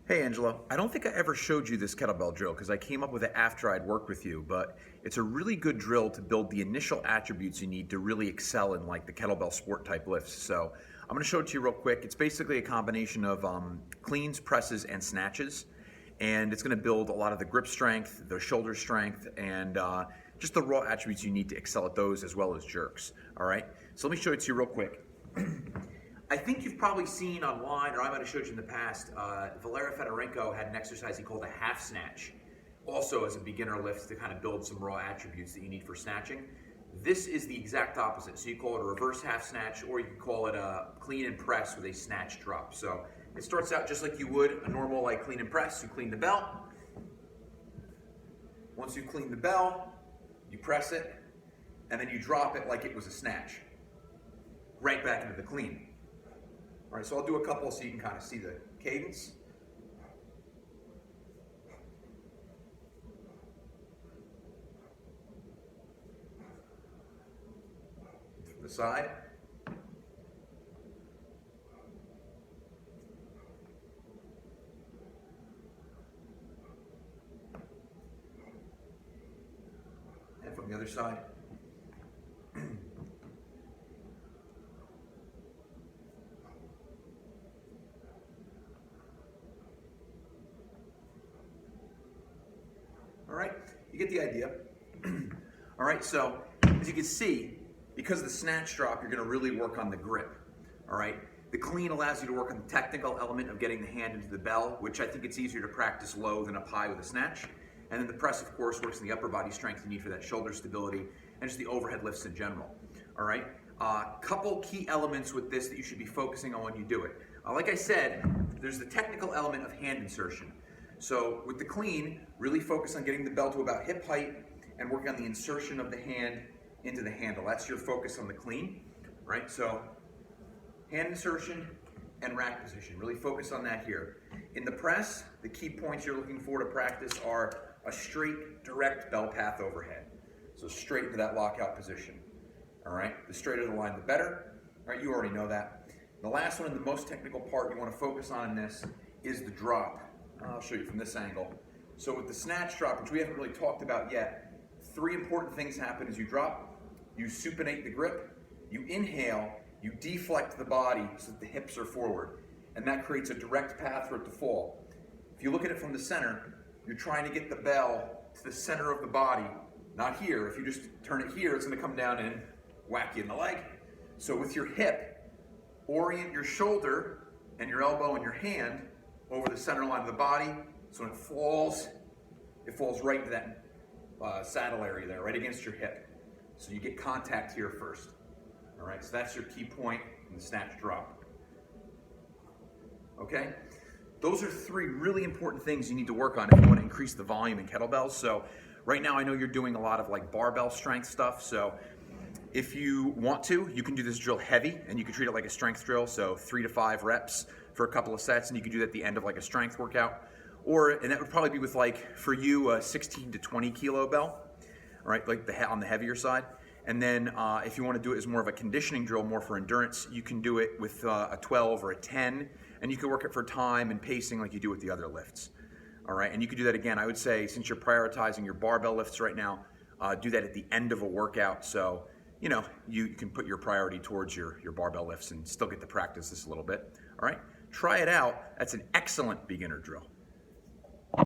Hey Angelo, I don't think I ever showed you this kettlebell drill because I came up with it after I'd worked with you, but it's a really good drill to build the initial attributes you need to really excel in like the kettlebell sport type lifts. So I'm going to show it to you real quick. It's basically a combination of cleans, presses, and snatches, and it's going to build a lot of the grip strength, the shoulder strength, and just the raw attributes you need to excel at those as well as jerks. All right, so let me show it to you real quick. I think you've probably seen online, or I might have showed you in the past, Valeria Fedorenko had an exercise he called a half snatch, also as a beginner lift to kind of build some raw attributes that you need for snatching. This is the exact opposite. So you call it a reverse half snatch, or you can call it a clean and press with a snatch drop. So it starts out just like you would a normal like clean and press. You clean the bell. Once you clean the bell, you press it, and then you drop it like it was a snatch, right back into the clean. All right, so I'll do a couple so you can kind of see the cadence. From the side. And from the other side. All right, you get the idea. All right, so as you can see, because of the snatch drop, you're gonna really work on the grip. All right, the clean allows you to work on the technical element of getting the hand into the bell, which I think it's easier to practice low than up high with a snatch. And then the press, of course, works on the upper body strength you need for that shoulder stability and just the overhead lifts in general. All right, couple key elements with this that you should be focusing on when you do it. Like I said, there's the technical element of hand insertion. So with the clean, really focus on getting the bell to about hip height and working on the insertion of the hand into the handle. That's your focus on the clean, right? So hand insertion and rack position. Really focus on that here. In the press, the key points you're looking for to practice are a straight, direct bell path overhead. So straight into that lockout position. All right, the straighter the line, the better. All right, you already know that. The last one and the most technical part you want to focus on in this is the drop. I'll show you from this angle. So with the snatch drop, which we haven't really talked about yet, three important things happen as you drop. You supinate the grip, you inhale, you deflect the body so that the hips are forward, and that creates a direct path for it to fall. If you look at it from the center, you're trying to get the bell to the center of the body, not here. If you just turn it here, it's gonna come down and whack you in the leg. So with your hip, orient your shoulder and your elbow and your hand over the center line of the body, so when it falls right into that saddle area there, right against your hip. So you get contact here first. All right, so that's your key point in the snatch drop. Okay? Those are three really important things you need to work on if you want to increase the volume in kettlebells. So right now I know you're doing a lot of like barbell strength stuff, so if you want to, you can do this drill heavy and you can treat it like a strength drill, so 3 to 5 reps for a couple of sets, and you can do that at the end of like a strength workout. And that would probably be with like, for you, a 16 to 20 kilo bell, right? Like on the heavier side. And then if you want to do it as more of a conditioning drill, more for endurance, you can do it with a 12 or a 10, and you can work it for time and pacing like you do with the other lifts. All right, and you can do that again. I would say since you're prioritizing your barbell lifts right now, do that at the end of a workout. So, you know, you can put your priority towards your barbell lifts and still get to practice this a little bit. All right, try it out. That's an excellent beginner drill.